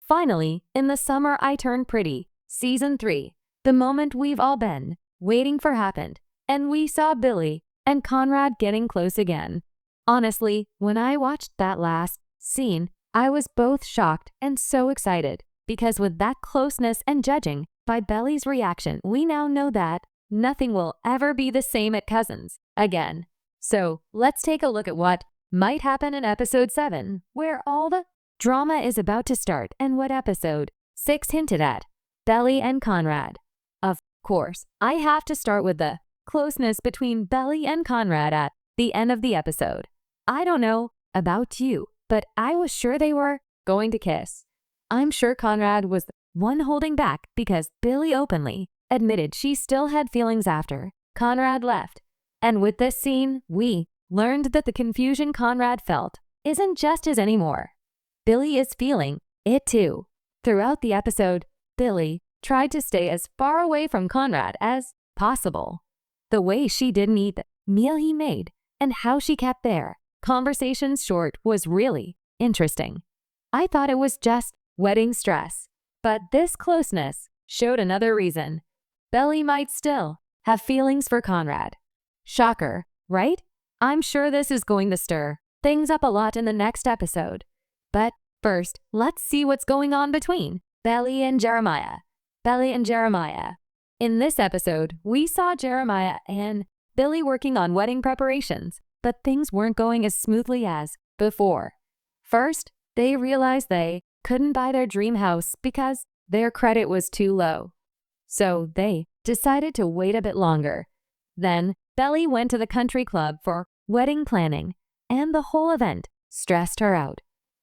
Finally, in the summer I turned pretty. Season 3. The moment we've all been waiting for happened, and we saw Billy and Conrad getting close again. Honestly, when I watched that last scene, I was both shocked and so excited, because with that closeness and judging by Billy's reaction, we now know that nothing will ever be the same at Cousins again. So, let's take a look at what might happen in episode 7, where all the drama is about to start, and what episode 6 hinted at. Billy and Conrad. Of course, I have to start with the closeness between Billy and Conrad at the end of the episode. I don't know about you, but I was sure they were going to kiss. I'm sure Conrad was the one holding back because Billy openly admitted she still had feelings after Conrad left. And with this scene, we learned that the confusion Conrad felt isn't just his anymore. Billy is feeling it too. Throughout the episode, Billy tried to stay as far away from Conrad as possible. The way she didn't eat the meal he made and how she kept their conversations short was really interesting. I thought it was just wedding stress, but this closeness showed another reason. Billy might still have feelings for Conrad. Shocker, right? I'm sure this is going to stir things up a lot in the next episode. But first, let's see what's going on between Billy and Jeremiah. Billy and Jeremiah. In this episode, we saw Jeremiah and Billy working on wedding preparations, but things weren't going as smoothly as before. First, they realized they couldn't buy their dream house because their credit was too low. So they decided to wait a bit longer. Then, Billy went to the country club for wedding planning, and the whole event stressed her out.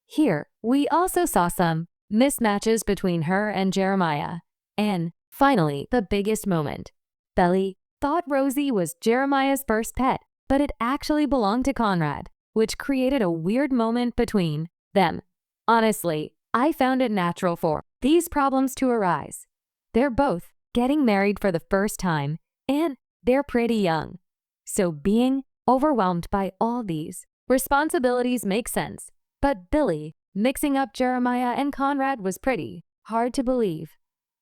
Here, we also saw some mismatches between her and Jeremiah. And finally, the biggest moment. Billy thought Rosie was Jeremiah's first pet, but it actually belonged to Conrad, which created a weird moment between them. Honestly, I found it natural for these problems to arise. They're both getting married for the first time, and they're pretty young. So being overwhelmed by all these responsibilities makes sense. But Billy mixing up Jeremiah and Conrad was pretty hard to believe.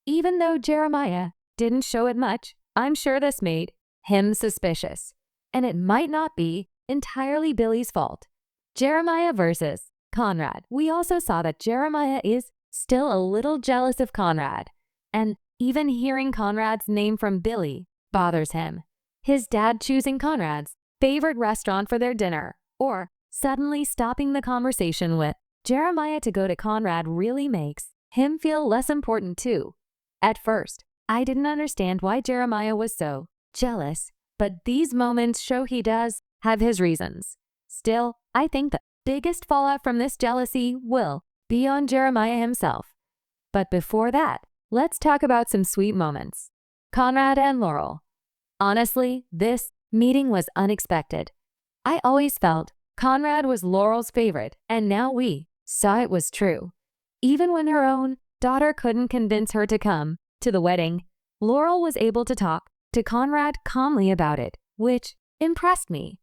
Even though Jeremiah didn't show it much, I'm sure this made him suspicious. And it might not be entirely Billy's fault. Jeremiah versus Conrad. We also saw that Jeremiah is still a little jealous of Conrad. And even hearing Conrad's name from Billy bothers him. His dad choosing Conrad's favorite restaurant for their dinner, or suddenly stopping the conversation with Jeremiah to go to Conrad really makes him feel less important too. At first, I didn't understand why Jeremiah was so jealous, but these moments show he does have his reasons. Still, I think the biggest fallout from this jealousy will be on Jeremiah himself. But before that, let's talk about some sweet moments. Conrad and Laurel. Honestly, this meeting was unexpected. I always felt Conrad was Laurel's favorite, and now we saw it was true. Even when her own daughter couldn't convince her to come to the wedding, Laurel was able to talk to Conrad calmly about it, which impressed me.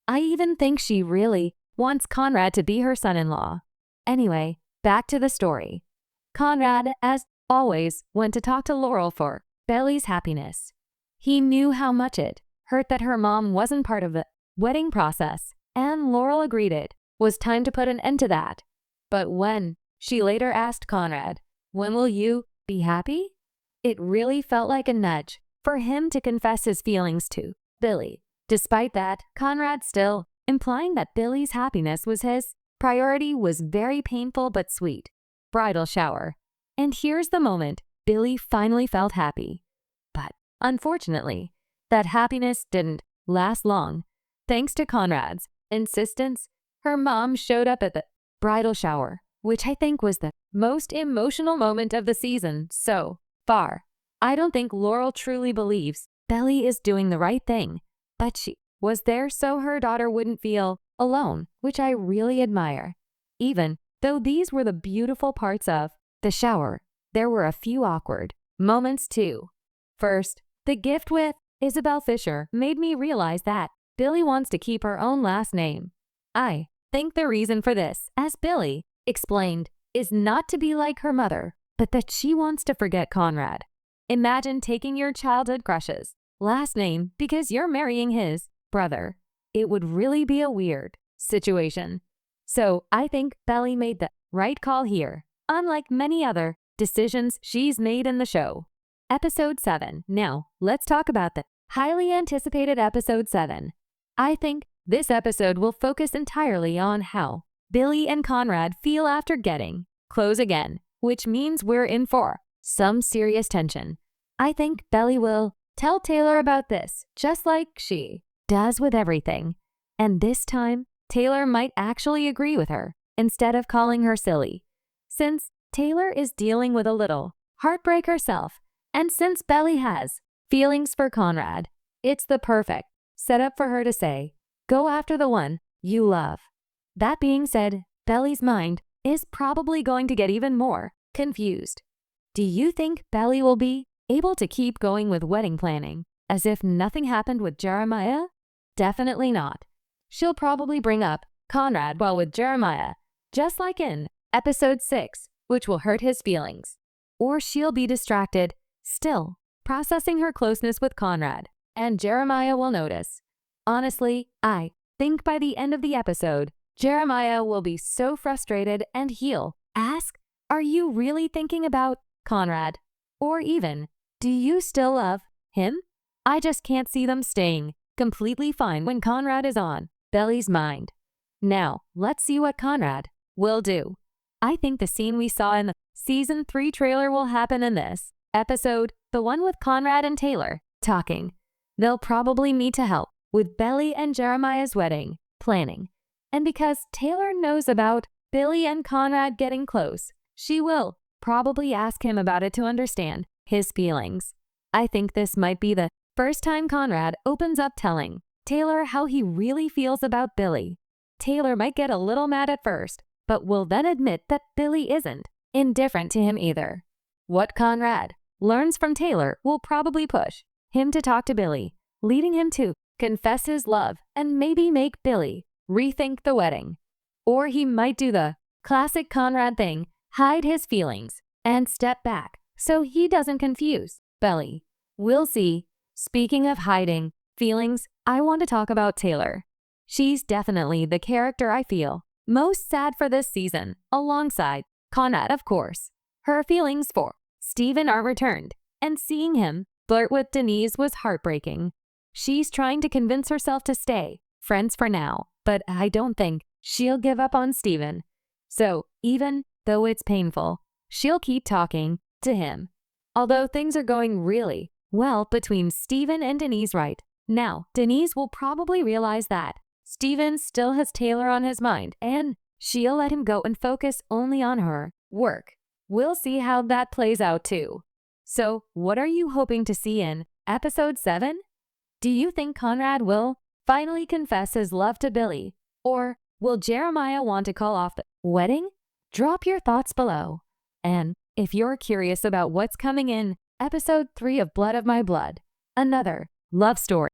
I even think she really wants Conrad to be her son-in-law. Anyway, back to the story. Conrad, as always, went to talk to Laurel for Billy's happiness. He knew how much it hurt that her mom wasn't part of the wedding process, and Laurel agreed it was time to put an end to that. But when she later asked Conrad, "When will you be happy?" it really felt like a nudge for him to confess his feelings to Billy. Despite that, Conrad still implying that Billy's happiness was his priority was very painful but sweet. Bridal shower. And here's the moment Billy finally felt happy. But unfortunately, that happiness didn't last long. Thanks to Conrad's insistence, her mom showed up at the bridal shower, which I think was the most emotional moment of the season so far. I don't think Laurel truly believes Billy is doing the right thing, but she was there so her daughter wouldn't feel alone, which I really admire. Even though these were the beautiful parts of the shower, there were a few awkward moments too. First, the gift with Isabel Fisher made me realize that Billy wants to keep her own last name. I think the reason for this, as Billy explained, is not to be like her mother, but that she wants to forget Conrad. Imagine taking your childhood crush's last name because you're marrying his brother. It would really be a weird situation. So I think Belly made the right call here, unlike many other decisions she's made in the show. Episode 7. Now, let's talk about the highly anticipated Episode 7. I think this episode will focus entirely on how Billy and Conrad feel after getting close again, which means we're in for some serious tension. I think Belly will tell Taylor about this, just like she does with everything. And this time, Taylor might actually agree with her, instead of calling her silly. Since Taylor is dealing with a little heartbreak herself, and since Belly has feelings for Conrad, it's the perfect setup for her to say, "Go after the one you love." That being said, Belly's mind is probably going to get even more confused. Do you think Belly will be able to keep going with wedding planning as if nothing happened with Jeremiah? Definitely not. She'll probably bring up Conrad while with Jeremiah, just like in Episode 6, which will hurt his feelings. Or she'll be distracted, still processing her closeness with Conrad, and Jeremiah will notice. Honestly, I think by the end of the episode, Jeremiah will be so frustrated and he'll ask, "Are you really thinking about Conrad?" Or even, "Do you still love him?" I just can't see them staying completely fine when Conrad is on Belly's mind. Now, let's see what Conrad will do. I think the scene we saw in the Season 3 trailer will happen in this episode, the one with Conrad and Taylor talking. They'll probably need to help with Belly and Jeremiah's wedding planning. And because Taylor knows about Billy and Conrad getting close, she will probably ask him about it to understand his feelings. I think this might be the first time Conrad opens up telling Taylor how he really feels about Billy. Taylor might get a little mad at first, but will then admit that Billy isn't indifferent to him either. What Conrad learns from Taylor will probably push him to talk to Billy, leading him to confess his love and maybe make Billy rethink the wedding. Or he might do the classic Conrad thing, hide his feelings and step back so he doesn't confuse Belly. We'll see. Speaking of hiding feelings, I want to talk about Taylor. She's definitely the character I feel most sad for this season, alongside Conrad, of course. Her feelings for Steven aren't returned, and seeing him flirt with Denise was heartbreaking. She's trying to convince herself to stay friends for now, but I don't think she'll give up on Steven. So, even though it's painful, she'll keep talking to him. Although things are going really well between Steven and Denise right now, Denise will probably realize that Steven still has Taylor on his mind, and she'll let him go and focus only on her work. We'll see how that plays out too. So, what are you hoping to see in Episode 7? Do you think Conrad will finally confess his love to Billy? Or will Jeremiah want to call off the wedding? Drop your thoughts below. And if you're curious about what's coming in Episode 3 of Blood of My Blood, another love story